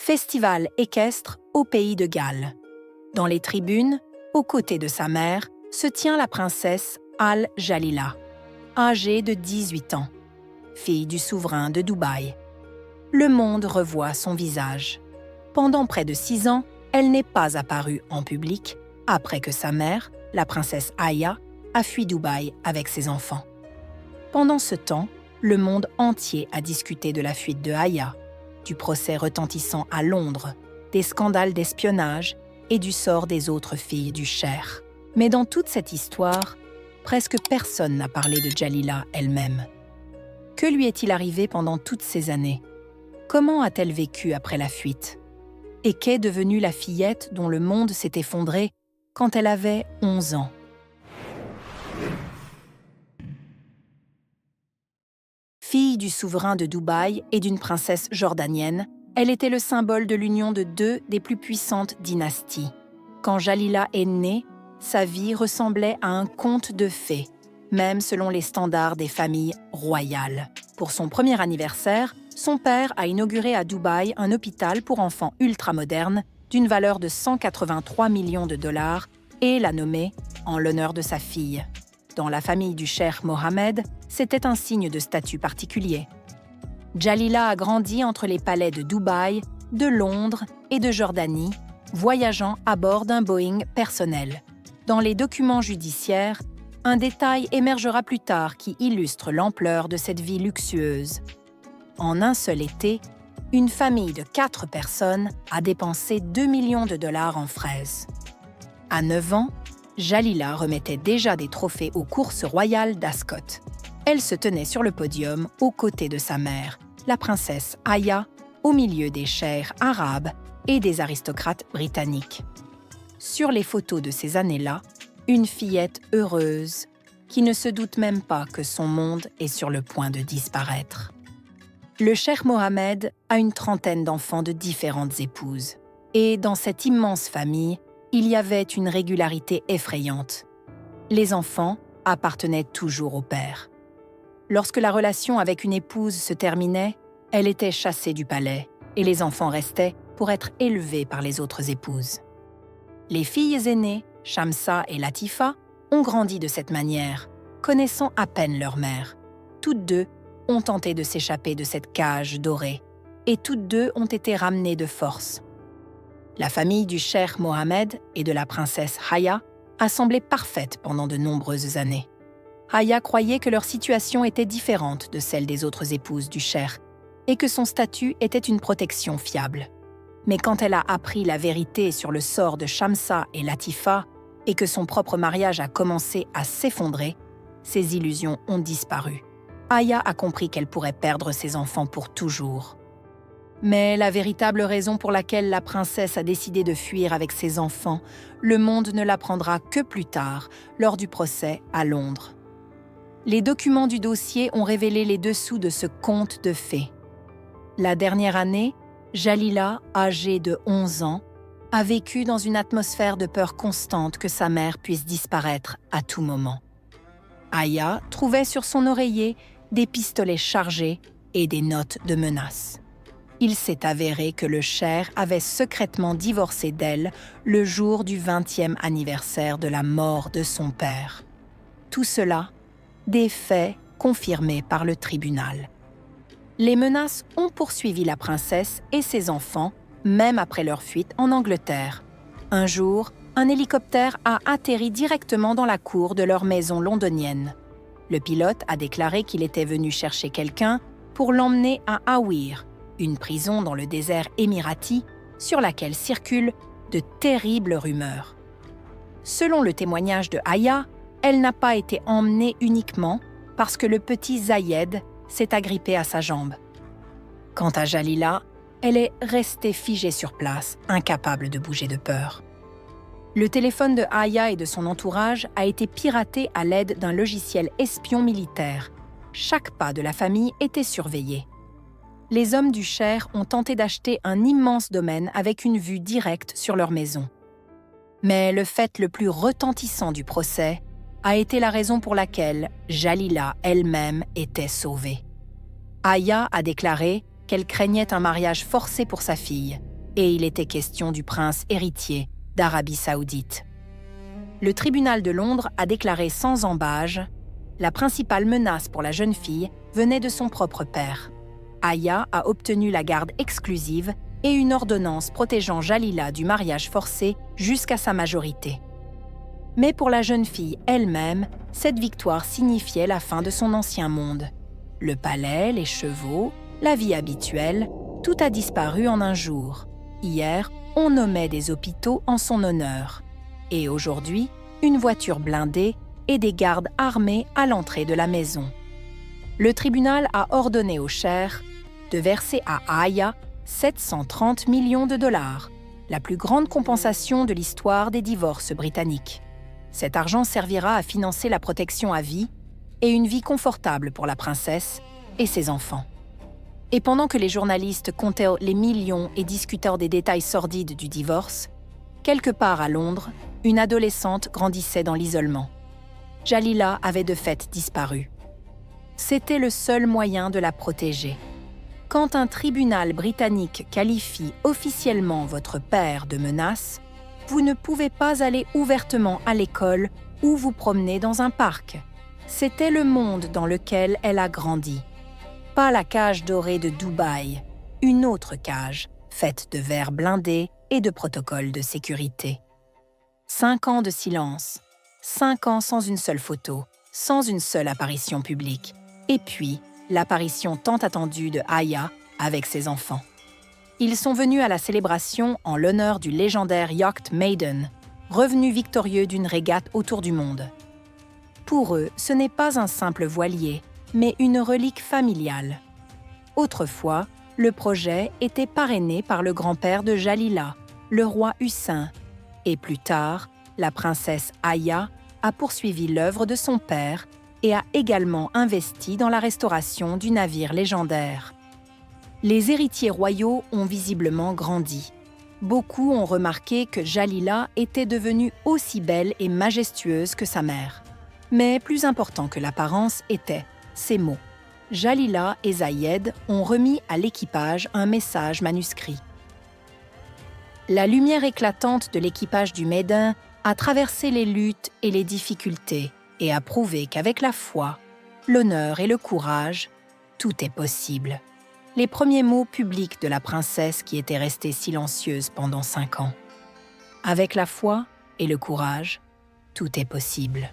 festival équestre au pays de Galles. Dans les tribunes, aux côtés de sa mère, se tient la princesse Al-Jalila, âgée de 18 ans, fille du souverain de Dubaï. Le monde revoit son visage. Pendant près de 6 ans, elle n'est pas apparue en public après que sa mère, la princesse Aya, a fui Dubaï avec ses enfants. Pendant ce temps, le monde entier a discuté de la fuite de Aya, du procès retentissant à Londres, des scandales d'espionnage et du sort des autres filles du Cheikh. Mais dans toute cette histoire, presque personne n'a parlé de Jalila elle-même. Que lui est-il arrivé pendant toutes ces années? Comment a-t-elle vécu après la fuite? Et qu'est devenue la fillette dont le monde s'est effondré quand elle avait 11 ans? Fille du souverain de Dubaï et d'une princesse jordanienne, elle était le symbole de l'union de deux des plus puissantes dynasties. Quand Jalila est née, sa vie ressemblait à un conte de fées, même selon les standards des familles royales. Pour son premier anniversaire, son père a inauguré à Dubaï un hôpital pour enfants ultramoderne d'une valeur de 183 millions de dollars et l'a nommé en l'honneur de sa fille. Dans la famille du cheikh Mohammed, c'était un signe de statut particulier. Jalila a grandi entre les palais de Dubaï, de Londres et de Jordanie, voyageant à bord d'un Boeing personnel. Dans les documents judiciaires, un détail émergera plus tard qui illustre l'ampleur de cette vie luxueuse. En un seul été, une famille de 4 personnes a dépensé 2 millions de dollars en fraises. À 9 ans, Jalila remettait déjà des trophées aux courses royales d'Ascot. Elle se tenait sur le podium aux côtés de sa mère, la princesse Aya, au milieu des cheikhs arabes et des aristocrates britanniques. Sur les photos de ces années-là, une fillette heureuse qui ne se doute même pas que son monde est sur le point de disparaître. Le cheikh Mohammed a une trentaine d'enfants de différentes épouses. Et dans cette immense famille, il y avait une régularité effrayante. Les enfants appartenaient toujours au père. Lorsque la relation avec une épouse se terminait, elle était chassée du palais et les enfants restaient pour être élevés par les autres épouses. Les filles aînées, Shamsa et Latifa, ont grandi de cette manière, connaissant à peine leur mère. Toutes deux ont tenté de s'échapper de cette cage dorée et toutes deux ont été ramenées de force. La famille du cheikh Mohammed et de la princesse Haya a semblé parfaite pendant de nombreuses années. Haya croyait que leur situation était différente de celle des autres épouses du cheikh et que son statut était une protection fiable. Mais quand elle a appris la vérité sur le sort de Shamsa et Latifa et que son propre mariage a commencé à s'effondrer, ses illusions ont disparu. Haya a compris qu'elle pourrait perdre ses enfants pour toujours. Mais la véritable raison pour laquelle la princesse a décidé de fuir avec ses enfants, le monde ne l'apprendra que plus tard, lors du procès à Londres. Les documents du dossier ont révélé les dessous de ce conte de fées. La dernière année, Jalila, âgée de 11 ans, a vécu dans une atmosphère de peur constante que sa mère puisse disparaître à tout moment. Aya trouvait sur son oreiller des pistolets chargés et des notes de menaces. Il s'est avéré que le cheikh avait secrètement divorcé d'elle le jour du 20e anniversaire de la mort de son père. Tout cela, des faits confirmés par le tribunal. Les menaces ont poursuivi la princesse et ses enfants, même après leur fuite en Angleterre. Un jour, un hélicoptère a atterri directement dans la cour de leur maison londonienne. Le pilote a déclaré qu'il était venu chercher quelqu'un pour l'emmener à Awir, une prison dans le désert émirati sur laquelle circulent de terribles rumeurs. Selon le témoignage de Aya, elle n'a pas été emmenée uniquement parce que le petit Zayed s'est agrippé à sa jambe. Quant à Jalila, elle est restée figée sur place, incapable de bouger de peur. Le téléphone de Aya et de son entourage a été piraté à l'aide d'un logiciel espion militaire. Chaque pas de la famille était surveillé. Les hommes du cheikh ont tenté d'acheter un immense domaine avec une vue directe sur leur maison. Mais le fait le plus retentissant du procès a été la raison pour laquelle Jalila elle-même était sauvée. Aya a déclaré qu'elle craignait un mariage forcé pour sa fille et il était question du prince héritier d'Arabie Saoudite. Le tribunal de Londres a déclaré sans ambages « La principale menace pour la jeune fille venait de son propre père. Aya a obtenu la garde exclusive et une ordonnance protégeant Jalila du mariage forcé jusqu'à sa majorité. » Mais pour la jeune fille elle-même, cette victoire signifiait la fin de son ancien monde. Le palais, les chevaux, la vie habituelle, tout a disparu en un jour. Hier, on nommait des hôpitaux en son honneur. Et aujourd'hui, une voiture blindée et des gardes armés à l'entrée de la maison. Le tribunal a ordonné au Cher de verser à Aya 730 millions de dollars, la plus grande compensation de l'histoire des divorces britanniques. Cet argent servira à financer la protection à vie et une vie confortable pour la princesse et ses enfants. Et pendant que les journalistes comptaient les millions et discutaient des détails sordides du divorce, quelque part à Londres, une adolescente grandissait dans l'isolement. Jalila avait de fait disparu. C'était le seul moyen de la protéger. Quand un tribunal britannique qualifie officiellement votre père de menace, vous ne pouvez pas aller ouvertement à l'école ou vous promener dans un parc. C'était le monde dans lequel elle a grandi. Pas la cage dorée de Dubaï, une autre cage, faite de verres blindés et de protocoles de sécurité. 5 ans de silence, 5 ans sans une seule photo, sans une seule apparition publique, et puis l'apparition tant attendue de Aya avec ses enfants. Ils sont venus à la célébration en l'honneur du légendaire Yacht Maiden, revenu victorieux d'une régate autour du monde. Pour eux, ce n'est pas un simple voilier, mais une relique familiale. Autrefois, le projet était parrainé par le grand-père de Jalila, le roi Hussein, et plus tard, la princesse Aya a poursuivi l'œuvre de son père et a également investi dans la restauration du navire légendaire. Les héritiers royaux ont visiblement grandi. Beaucoup ont remarqué que Jalila était devenue aussi belle et majestueuse que sa mère. Mais plus important que l'apparence étaient ces mots. Jalila et Zayed ont remis à l'équipage un message manuscrit. La lumière éclatante de l'équipage du Maiden a traversé les luttes et les difficultés et a prouvé qu'avec la foi, l'honneur et le courage, tout est possible. Les premiers mots publics de la princesse qui était restée silencieuse pendant 5 ans. Avec la foi et le courage, tout est possible,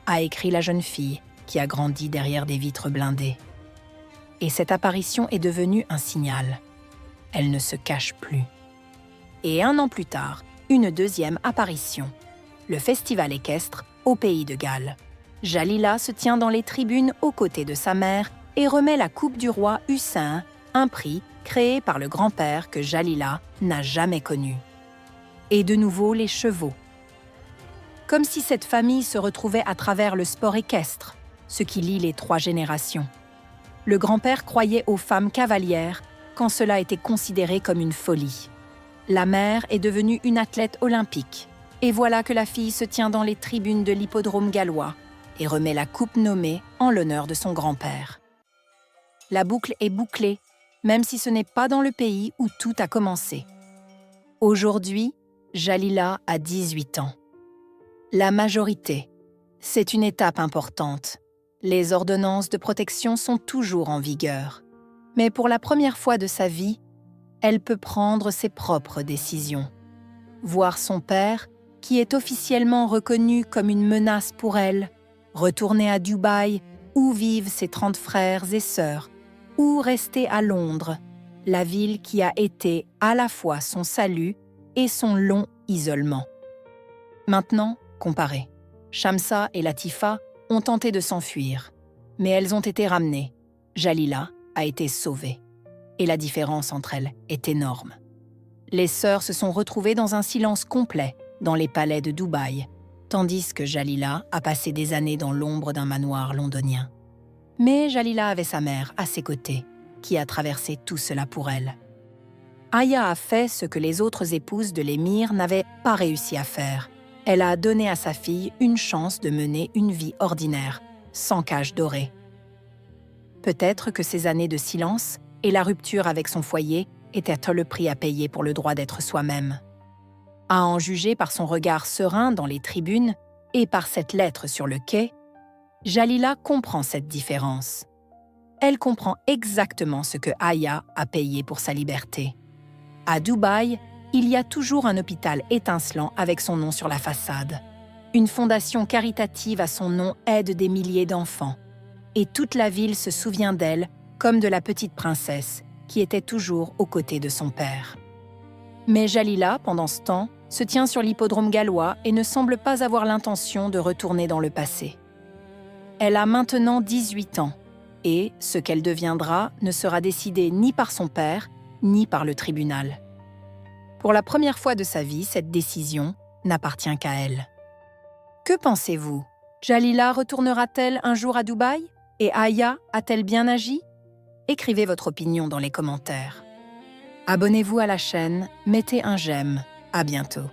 a écrit la jeune fille qui a grandi derrière des vitres blindées. Et cette apparition est devenue un signal. Elle ne se cache plus. Et 1 an plus tard, une deuxième apparition. Le festival équestre au pays de Galles. Jalila se tient dans les tribunes aux côtés de sa mère et remet la coupe du roi Hussein, un prix créé par le grand-père que Jalila n'a jamais connu. Et de nouveau les chevaux. Comme si cette famille se retrouvait à travers le sport équestre, ce qui lie les 3 générations. Le grand-père croyait aux femmes cavalières quand cela était considéré comme une folie. La mère est devenue une athlète olympique. Et voilà que la fille se tient dans les tribunes de l'hippodrome gallois et remet la coupe nommée en l'honneur de son grand-père. La boucle est bouclée, même si ce n'est pas dans le pays où tout a commencé. Aujourd'hui, Jalila a 18 ans. La majorité, c'est une étape importante. Les ordonnances de protection sont toujours en vigueur. Mais pour la première fois de sa vie, elle peut prendre ses propres décisions. Voir son père, qui est officiellement reconnu comme une menace pour elle, retourner à Dubaï, où vivent ses 30 frères et sœurs, ou rester à Londres, la ville qui a été à la fois son salut et son long isolement. Maintenant, comparez. Shamsa et Latifa ont tenté de s'enfuir, mais elles ont été ramenées. Jalila a été sauvée. Et la différence entre elles est énorme. Les sœurs se sont retrouvées dans un silence complet dans les palais de Dubaï, tandis que Jalila a passé des années dans l'ombre d'un manoir londonien. Mais Jalila avait sa mère à ses côtés, qui a traversé tout cela pour elle. Aya a fait ce que les autres épouses de l'émir n'avaient pas réussi à faire. Elle a donné à sa fille une chance de mener une vie ordinaire, sans cage dorée. Peut-être que ces années de silence et la rupture avec son foyer était le prix à payer pour le droit d'être soi-même. À en juger par son regard serein dans les tribunes et par cette lettre sur le quai, Jalila comprend cette différence. Elle comprend exactement ce que Aya a payé pour sa liberté. À Dubaï, il y a toujours un hôpital étincelant avec son nom sur la façade. Une fondation caritative à son nom aide des milliers d'enfants. Et toute la ville se souvient d'elle comme de la petite princesse qui était toujours aux côtés de son père. Mais Jalila, pendant ce temps, se tient sur l'hippodrome gallois et ne semble pas avoir l'intention de retourner dans le passé. Elle a maintenant 18 ans et ce qu'elle deviendra ne sera décidé ni par son père, ni par le tribunal. Pour la première fois de sa vie, cette décision n'appartient qu'à elle. Que pensez-vous? Jalila retournera-t-elle un jour à Dubaï? Et Aya a-t-elle bien agi? Écrivez votre opinion dans les commentaires. Abonnez-vous à la chaîne, mettez un j'aime. À bientôt.